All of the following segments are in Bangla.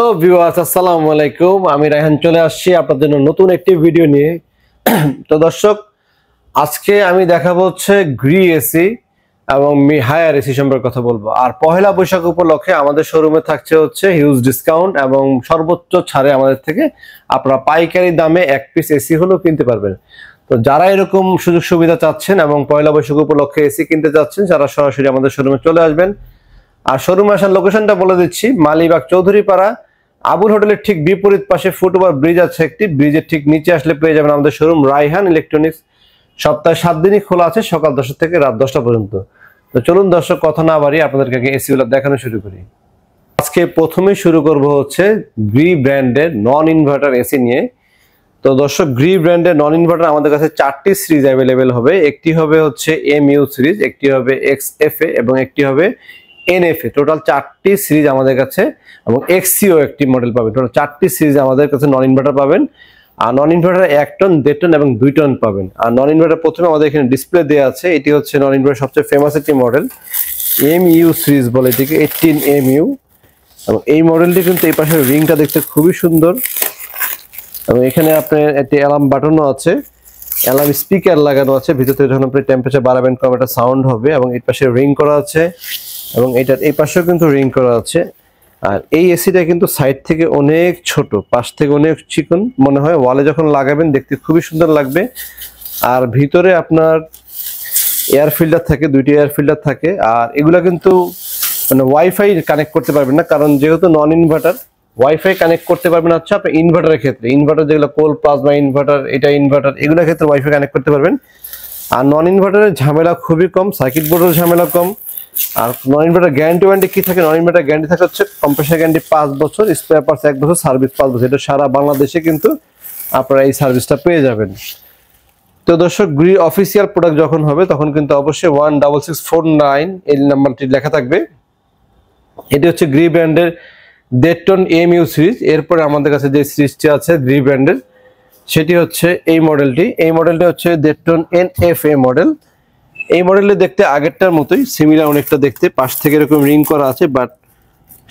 হ্যালো ভিউয়ার্স, আসসালামু আলাইকুম। আমি রায়হান চলে আসছি আপনাদের জন্য নতুন একটি ভিডিও নিয়ে। তো দর্শক, আজকে আমি দেখাবো হচ্ছে গ্রি এসি এবং হায়ার এসি সম্পর্কে কথা বলবো। আর পহেলা বৈশাখ উপলক্ষে আমাদের শোরুমে থাকছে হচ্ছে হিউজ ডিসকাউন্ট এবং সর্বোচ্চ ছাড়ে আমাদের থেকে আপনারা পাইকারি দামে এক পিস এসি হলেও কিনতে পারবেন। তো যারা এরকম সুযোগ সুবিধা চাচ্ছেন এবং পহেলা বৈশাখ উপলক্ষে এসি কিনতে চাচ্ছেন, যারা সরাসরি আমাদের শোরুমে চলে আসবেন। আর শোরুমে আসার লোকেশনটা বলে দিচ্ছি, মালিবাগ চৌধুরীপাড়া আবুল হোটেলের ঠিক বিপরীত পাশে ফুটওভার ব্রিজ আছে একটি, ব্রিজের ঠিক নিচে আসলে পেয়ে যাবেন আমাদের শোরুম রায়হান ইলেকট্রনিক্স। সপ্তাহে 7 দিনই খোলা আছে, সকাল 10টা থেকে রাত 10টা পর্যন্ত। তো চলুন দর্শক, কথা না বাড়িয়ে আপনাদেরকে এসি গুলো দেখানো শুরু করি। আজকে প্রথমে শুরু করব হচ্ছে গ্রি ব্র্যান্ডের নন ইনভার্টার এসি নিয়ে। তো দর্শক, গ্রি ব্র্যান্ডের নন ইনভার্টার আমাদের কাছে 4টি সিরিজ অ্যাভেলেবেল হবে। একটি হবে হচ্ছে এমইউ সিরিজ, একটি হবে এক্সএফএ এবং একটি হবে এনএফএ। টোটাল 4টি সিরিজ আমাদের কাছে, এবং এক্সিও একটি মডেল পাবেন। টোটাল 4টি সিরিজ আমাদের কাছে নন ইনভার্টার পাবেন। আর নন ইনভার্টার 1 টন, 1.5 টন এবং 2 টন পাবেন। আর নন ইনভার্টার প্রথমে আমাদের এখানে ডিসপ্লে দেওয়া আছে। এটি হচ্ছে নন ইনভার্টার সবচেয়ে ফেমাস একটি মডেল, এমইউ সিরিজ বলে এটিকে, 18 এমইউ। এবং এই মডেলটি কিন্তু এই পাশের রিংটা দেখতে খুবই সুন্দর, এবং এখানে আপনার একটি অ্যালার্ম বাটনও আছে, অ্যালার্ম স্পিকার লাগানো আছে। ভিতর থেকে যখন আপনি টেম্পারেচার বাড়াবেন কম একটা সাউন্ড হবে, এবং এই পাশে রিং করা আছে, এবং এটার এই পাশেও কিন্তু রিং করা আছে। আর এই এসিটা কিন্তু সাইড থেকে অনেক ছোট, পাশ থেকে অনেক চিকন মনে হয়, ওয়ালে যখন লাগাবেন দেখতে খুবই সুন্দর লাগবে। আর ভিতরে আপনার এয়ার ফিল্টার থাকে, 2টি এয়ার ফিল্টার থাকে। আর এগুলা কিন্তু মানে ওয়াইফাই কানেক্ট করতে পারবেন না, কারণ যেহেতু নন ইনভার্টার, ওয়াইফাই কানেক্ট করতে পারবেন হচ্ছে আপনি ইনভার্টারের ক্ষেত্রে। ইনভার্টার যেগুলো কোল প্লাজমা ইনভার্টার, এটা ইনভার্টার, এগুলোর ক্ষেত্রে ওয়াইফাই কানেক্ট করতে পারবেন। আর নন ইনভার্টারের ঝামেলা খুবই কম, সার্কিট বোর্ডের ঝামেলা কম। আর নন ইনভার্টার গ্যারান্টি কি থাকে? নন ইনভার্টার গ্যারান্টি থাকে হচ্ছে কম্প্রেসার গ্যারান্টি 5 বছর, স্পেয়ার পার্টস 1 বছর, সার্ভিস 5 বছর। এটা সারা বাংলাদেশে কিন্তু আপনারা এই সার্ভিসটা পেয়ে যাবেন। তো দর্শক, গ্রি অফিসিয়াল প্রোডাক্ট যখন হবে তখন কিন্তু অবশ্যই 16649 এই নাম্বারটি লেখা থাকবে। এটি হচ্ছে গ্রি ব্র্যান্ডের 1.5 টন এমইউ সিরিজ। এরপরে আমাদের কাছে যে সিরিজটি আছে গ্রি ব্র্যান্ডের, সেটি হচ্ছে এই মডেলটি। এই মডেলটি হচ্ছে 1.5 টন এনএফএ মডেল। এই মডেলে দেখতে আগেরটার মতোই, সিমিলার অনেকটা দেখতে, পাশ থেকে এরকম রিং করা আছে। বাট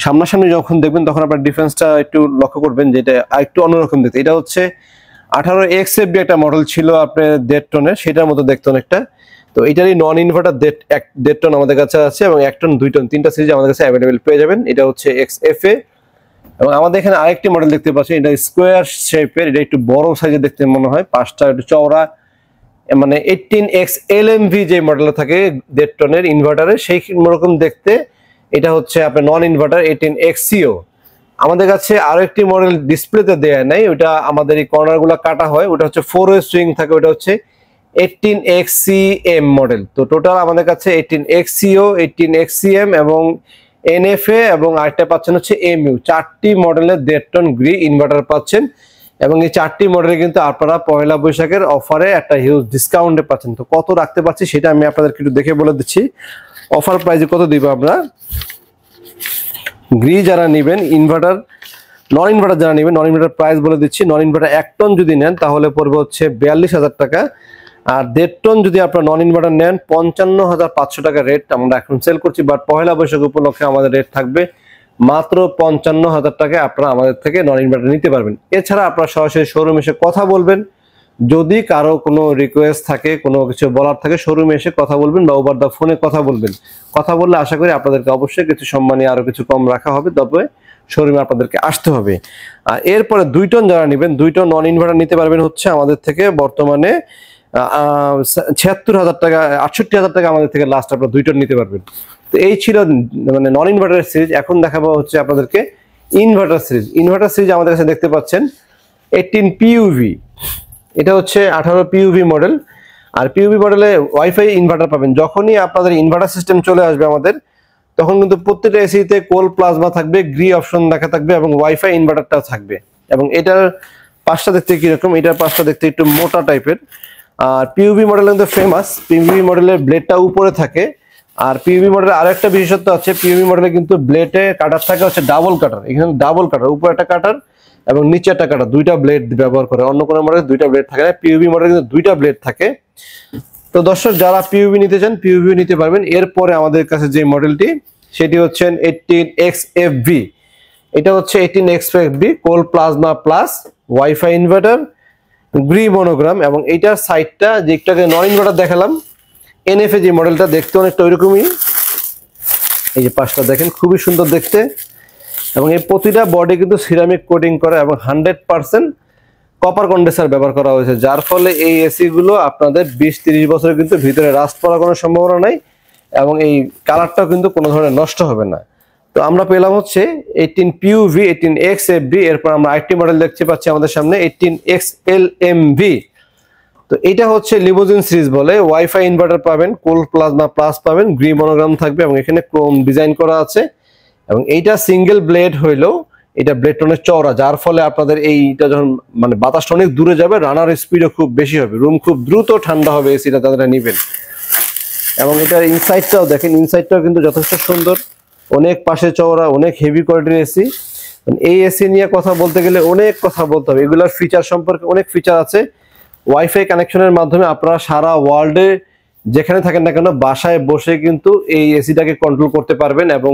সামনাসামনি যখন দেখবেন তখন আপনার ডিফারেন্সটা একটু লক্ষ্য করবেন, যেটা একটু অন্যরকম দেখতে। এটা হচ্ছে 18 এক্সএফবি একটা মডেল ছিল আপনার 1.5 টনের, সেটার মতো দেখতে অনেকটা। তো এটারই নন ইনভার্টার 1.5 টন আমাদের কাছে আছে, এবং 1 টন 2 টন 3টা সিরিজ আমাদের কাছে অ্যাভেলেবেল পেয়ে যাবেন। এটা হচ্ছে এক্সএফএ। এবং আমাদের এখানে আরেকটি মডেল দেখতে পাচ্ছেন, এটা স্কোয়ার শেপের, এটা একটু বড় সাইজের দেখতে মনে হয়, পাঁচটা একটু চওড়া, মানে 18X LMV যে মডেল থাকে 1.5 টনের ইনভার্টারে, সেই রকম দেখতে। এটা হচ্ছে আপনার নন ইনভার্টার 18XCO। আমাদের কাছে আরো একটি মডেল ডিসপ্লেতে দেয়া নাই, ওটা আমাদের এই কর্নার গুলা কাটা হয়, ওটা হচ্ছে 4-ওয়ে সুইং থাকে, ওটা হচ্ছে 18XCM মডেল। তো টোটাল আমাদের কাছে 18XCO, 18XCM এবং NFA, এবং আরেকটা পাচ্ছেন হচ্ছে এমইউ। 4টি মডেলের 1.5 টন গ্রি ইনভার্টার পাচ্ছেন, এবং এই 4টি মডেলে কিন্তু আপনারা পয়লা বৈশাখের অফারে একটা হিউজ ডিসকাউন্টে পাচ্ছেন। তো কত রাখতে পারছি সেটা আমি আপনাদেরকে একটু দেখে বলে দিচ্ছি। অফার প্রাইসে কত দিব আমরা। গ্রি যারা নেবেন, ইনভার্টার নন ইনভার্টার যারা নেবেন, নন ইনভার্টার প্রাইস বলে দিচ্ছি। নন ইনভার্টার 1 টন যদি নেন তাহলে পড়বে হচ্ছে 42,000 টাকা। আর 1.5 টন যদি আপনারা নন ইনভার্টার নেন 55,500 টাকা রেট আমরা এখন সেল করছি। বাট পহেলা বৈশাখ উপলক্ষে আমাদের রেট থাকবে মাত্র 55,000 টাকায়। আপনারা আমাদের থেকে নন ইনভার্টার নিতে পারবেন। এছাড়া আপনারা সরাসরি শোরুমে এসে কথা বলবেন। যদি কারো কোনো রিকোয়েস্ট থাকে, কোনো কিছু বলার থাকে, শোরুমে এসে কথা বলবেন বা ওভার দা ফোনে কথা বলবেন। কথা বললে আশা করি আপনাদেরকে অবশ্যই কিছু সম্মানী আরো কিছু কম রাখা হবে, তবে শোরুমে আপনাদেরকে আসতে হবে। আর এরপরে 2 টন যারা নেবেন, 2 টন নন ইনভার্টার নিতে পারবেন হচ্ছে আমাদের থেকে বর্তমানে 76,000 টাকা, 68,000 টাকা আমাদের থেকে লাস্ট আপনারা 2 টন নিতে পারবেন। তো এই ছিল মানে নন ইনভার্টার সিরিজ। এখন দেখাবো হচ্ছে আপনাদেরকে ইনভার্টার সিরিজ। ইনভার্টার সিরিজ আমাদের কাছে দেখতে পাচ্ছেন 18 পিইউভি, এটা হচ্ছে 18 পিইউভি মডেল। আর পিইউভি মডেলে ওয়াইফাই ইনভার্টার পাবেন। যখনই আপনাদের ইনভার্টার সিস্টেম চলে আসবে আমাদের, তখন কিন্তু প্রত্যেকটা এসিতে কোল প্লাজমা থাকবে, গ্রি অপশন দেখা থাকবে, এবং ওয়াইফাই ইনভার্টারটাও থাকবে। এবং এটার পাশটা দেখতে কিরকম, এটার পাশটা দেখতে একটু মোটা টাইপের। আর পিইউভি মডেল কিন্তু ফেমাস, পিইউভি মডেলের ব্লেডটা উপরে থাকে। আর পিইউভি মডেলের আরো একটা বিশেষত্ব আছে, পিইউভি মডেলে কিন্তু ব্লেডে কাটার থাকে হচ্ছে ডাবল কাটার। এখানে ডাবল কাটার, উপরে একটা কাটার এবং নিচে একটা কাটার, 2টা ব্লেড ব্যবহার করে। অন্য কোনো মডেলে 2টা ব্লেড থাকে না, পিইউভি মডেলে কিন্তু 2টা ব্লেড থাকে। তো দর্শক, যারা পিইউভি নিতে চান পিইউভি নিতে পারবেন। এরপরে আমাদের কাছে যে মডেলটি, সেটি হচ্ছে 18XFV। এটা হচ্ছে 18XFB cold plasma plus wifi inverter, Gree monogram, এবং এইটার সাইডটা যে একটাকে নন ইনভার্টার দেখালাম NFA যে মডেলটা দেখতে অনেকটা ওইরকমই। এই যে পাশটা দেখেন খুবই সুন্দর দেখতে, এবং এই প্রতিটা বডি কিন্তু সিরামিক কোটিং করা এবং 100% কপার কন্ডেন্সার ব্যবহার করা হয়েছে, যার ফলে এই এসি গুলো আপনাদের 20-30 বছরের কিন্তু ভিতরে রাস্ট পড়ার কোনো সম্ভাবনা নাই, এবং এই কালারটাও কিন্তু কোনো ধরনের নষ্ট হবে না। তো আমরা পেলাম হচ্ছে 18PUV, 18XFB, এরপর আমরা আরেকটি মডেল দেখতে পাচ্ছি আমাদের সামনে 18XLMV। তো এটা হচ্ছে লিমোজিন সিরিজ বলে, ওয়াইফাই ইনভার্টার পাবেন, কোল্ড প্লাজমা প্লাস পাবেন, গ্রি মনোগ্রাম থাকবে এবং এখানে ক্রোম ডিজাইন করা আছে, এবং এইটা সিঙ্গেল ব্লেড হইলেও এটা ব্লেড অনেক চওড়া, যার ফলে আপনাদের এইটা যখন মানে বাতাসটা অনেক দূরে যাবে, রানার স্পিডও খুব বেশি হবে, রুম খুব দ্রুত ঠান্ডা হবে এসিটা যারা নিবেন। এবং এটার ইনসাইডটাও দেখেন, ইনসাইডটাও কিন্তু যথেষ্ট সুন্দর, অনেক পাশে চওড়া, অনেক হেভি কোয়ালিটির এসি। এই এসি নিয়ে কথা বলতে গেলে অনেক কথা বলতে হবে, এগুলোর ফিচার সম্পর্কে অনেক ফিচার আছে। ওয়াইফাই কানেকশনের মাধ্যমে আপনারা সারা ওয়ার্ল্ডে যেখানে থাকেন না কেন বাসায় বসে কিন্তু এই এসিটাকে কন্ট্রোল করতে পারবেন, এবং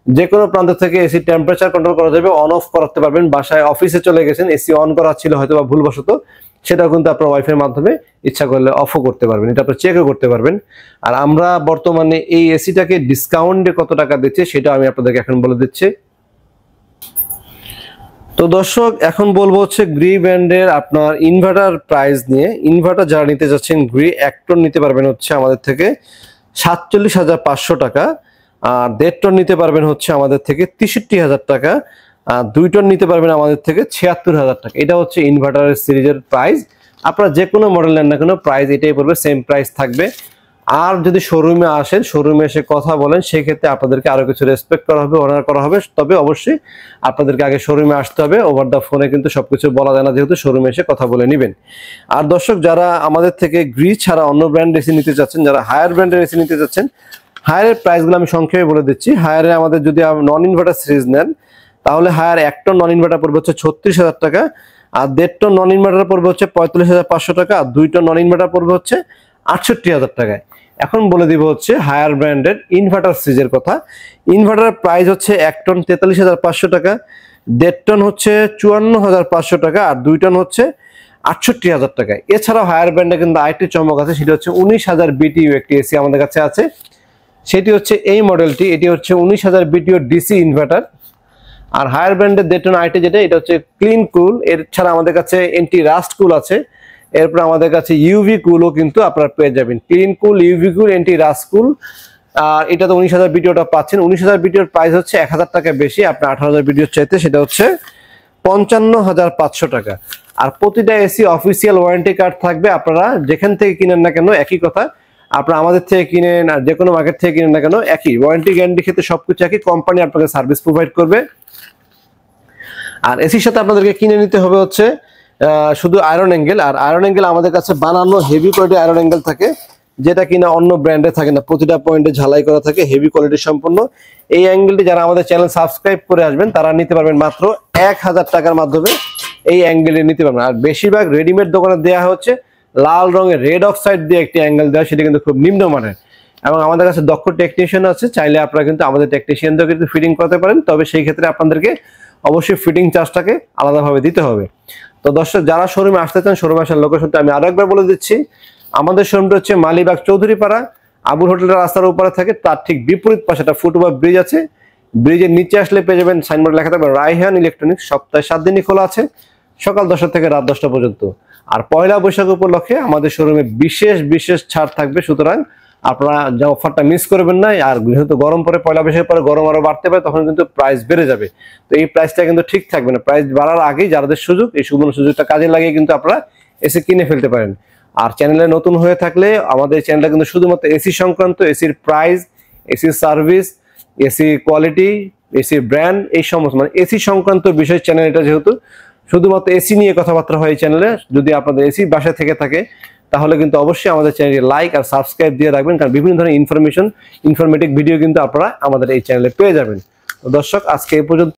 যে কোনো প্রান্ত থেকে এসি টেম্পারেচার কন্ট্রোল করা যাবে, অন অফ করতে পারবেন। বাসায় অফিসে চলে গেছেন, এসি অন করা ছিল হয়তো বা ভুলবশত, সেটাও কিন্তু আপনার ওয়াইফাই মাধ্যমে ইচ্ছা করলে অফও করতে পারবেন, এটা আপনি চেকও করতে পারবেন। আর আমরা বর্তমানে এই এসিটাকে ডিসকাউন্টে কত টাকা দিচ্ছি সেটা আমি আপনাদেরকে এখন বলে দিচ্ছি। তো দর্শক এখন বলবো হচ্ছে গ্রি ব্র্যান্ডের আপনার ইনভার্টার প্রাইস নিয়ে। ইনভার্টার যারা নিতে যাচ্ছেন গ্রি 1 টন নিতে পারবেন হচ্ছে আমাদের থেকে 47,500 টাকা, আর 1.5 টন নিতে পারবেন হচ্ছে আমাদের থেকে 63,000 টাকা, আর 2 টন নিতে পারবেন আমাদের থেকে 76,000 টাকা। এটা হচ্ছে ইনভার্টারের সিরিজের প্রাইস। আপনারা যে কোনো মডেল নেন না কেন প্রাইস এটাই পড়বে, সেম প্রাইস থাকবে। আর যদি শোরুমে আসেন, শোরুমে এসে কথা বলেন, সেই ক্ষেত্রে আপনাদেরকে আরো কিছু রেসপেক্ট করা হবে, অনার করা হবে। তবে অবশ্যই আপনাদেরকে আগে শোরুমে আসতে হবে, ওভার দা ফোনে কিন্তু সবকিছু বলা যায় না, যেহেতু শোরুমে এসে কথা বলে নেবেন। আর দর্শক যারা আমাদের থেকে গ্রি ছাড়া অন্য ব্র্যান্ড এসি নিতে চাচ্ছেন, যারা হায়ার ব্র্যান্ডের এসি নিতে চাচ্ছেন, হায়ারের প্রাইসগুলো আমি সংক্ষেপে বলে দিচ্ছি। হায়ারে আমাদের যদি নন ইনভার্টার সিরিজ নেন, তাহলে হায়ার 1 টন নন ইনভার্টার পড়বে হচ্ছে 36,000 টাকা, আর 1.5 টন নন ইনভার্টার পড়বে হচ্ছে 45,500 টাকা, আর 2 টন নন ইনভার্টার পড়বে হচ্ছে 68,000 টাকায়। এখন বলে দিব হচ্ছে হায়ার ব্র্যান্ডের ইনভার্টার সিরিজের কথা। ইনভার্টারের প্রাইস হচ্ছে 1 টন 43,500 টাকা, 1.5 টন হচ্ছে 54,500 টাকা, আর 2 টন হচ্ছে 68,000 টাকায়। এছাড়াও হায়ার ব্র্যান্ডে কিন্তু আরেকটি চমক আছে, সেটা হচ্ছে 19,000 BTU একটি এসি আমাদের কাছে আছে, সেটি হচ্ছে এই মডেলটি। এটি হচ্ছে 19,000 BTU ডিসি ইনভার্টার। আর হায়ার ব্র্যান্ডের 1.5 টন আইটি যেটা, এটা হচ্ছে ক্লিন কুল। এর ছাড়া আমাদের কাছে এন্টি রাস্ট কুল আছে, এরপর আমাদের কাছে ইউভি কুলও কিন্তু আপনারা পেয়ে যাবেন, ক্লিন কুল, ইউভি কুল, এন্টি রাস্ট কুল। আর এটা তো 19,000 BTUটা পাচ্ছেন। 19,000 BTUর প্রাইস হচ্ছে 1,000 টাকা বেশি আপনার 18,000 BTUর চাইতে, সেটা হচ্ছে 55,500 টাকা। আর প্রতিটা এসি অফিসিয়াল ওয়ারেন্টি কার্ড থাকবে, আপনারা যেখান থেকে কিনেন না কেন একই কথা, আপনারা আমাদের থেকে কিনেন আর যে কোনো মার্কেট থেকে কিনেন না কেন একই ওয়ারেন্টি গ্যারান্টি ক্ষেত্রে সবকিছু একই, কোম্পানি আপনাকে সার্ভিস প্রোভাইড করবে। আর এসির সাথে আপনাদেরকে কিনে নিতে হবে হচ্ছে শুধু আয়রন অ্যাঙ্গেল। আর আয়রন অ্যাঙ্গেল আমাদের কাছে বানানো হেভি কোয়ালিটি আয়রন অ্যাঙ্গেল থাকে, যেটা কিনা অন্য ব্র্যান্ডে থাকে না, প্রতিটা পয়েন্টে ঝালাই করা থাকে, হেভি কোয়ালিটি সম্পন্ন। এই অ্যাঙ্গেলটি যারা আমাদের চ্যানেল সাবস্ক্রাইব করে আসবেন তারা নিতে পারবেন মাত্র 1,000 টাকার মাধ্যমে, এই অ্যাঙ্গেলটি নিতে পারবেন। আর বেশিরভাগ রেডিমেড দোকানে দেওয়া হচ্ছে লাল রঙের রেড অক্সাইড দিয়ে একটি অ্যাঙ্গেল দেওয়া, সেটা কিন্তু খুব নিম্নমানের। এবং আমাদের কাছে দক্ষ টেকনিশিয়ান আছে, চাইলে আপনারা কিন্তু আমাদের টেকনিশিয়ানদের কিন্তু ফিটিং করতে পারেন, তবে সেই ক্ষেত্রে আপনাদেরকে অবশ্যই ফিটিং চার্জটাকে আলাদাভাবে দিতে হবে। তো দর্শক যারা শোরুমে আসতে চান, শোরুমে আসার লোকেশনটা আমি আরো একবার বলে দিচ্ছি। আমাদের শোরুমটা হচ্ছে মালিবাগ চৌধুরীপাড়া, আবুল হোটেলের রাস্তার উপরে থাকে, তার ঠিক বিপরীত পাশে একটা ফুটওভার ব্রিজ আছে, ব্রিজের নিচে আসলে পেয়ে যাবেন সাইনবোর্ড লেখা থাকবে রায়হান ইলেকট্রনিক্স। সপ্তাহে 7 দিনই খোলা আছে, সকাল 10টা থেকে রাত 10টা পর্যন্ত। আর পয়লা বৈশাখ উপলক্ষে আমাদের শোরুমে বিশেষ বিশেষ ছাড় থাকবে, সুতরাং আপনারা যে অফারটা মিস করবেন না। আর যেহেতু গরম পরে, পয়লা বৈশাখের পরে গরম আরো বাড়তে পারে, তখন কিন্তু প্রাইস বেড়ে যাবে। তো এই প্রাইসটা কিন্তু ঠিক থাকবে না, প্রাইস বাড়ার আগেই যাদের সুযোগ, এই সুবর্ণ সুযোগটা কাজে লাগিয়ে কিন্তু আপনারা এসি কিনে ফেলতে পারেন। আর চ্যানেলে নতুন হয়ে থাকলে আমাদের চ্যানেলটা কিন্তু শুধুমাত্র এসি সংক্রান্ত, এসির প্রাইস, এসির সার্ভিস, এসি কোয়ালিটি, এসির ব্র্যান্ড, এই সমস্ত মানে এসি সংক্রান্ত বিষয় চ্যানেল এটা, যেহেতু শুধুমাত্র এসি নিয়ে কথাবার্তা হয় এই চ্যানেলে। যদি আপনাদের এসি বাসা থেকে থাকে তাহলে কিন্তু অবশ্যই আমাদের চ্যানেলটি লাইক আর সাবস্ক্রাইব দিয়ে রাখবেন, কারণ বিভিন্ন ধরনের ইনফরমেটিভ ভিডিও কিন্তু আপনারা আমাদের এই চ্যানেলে পেয়ে যাবেন। তো দর্শক আজকে এই পর্যন্ত।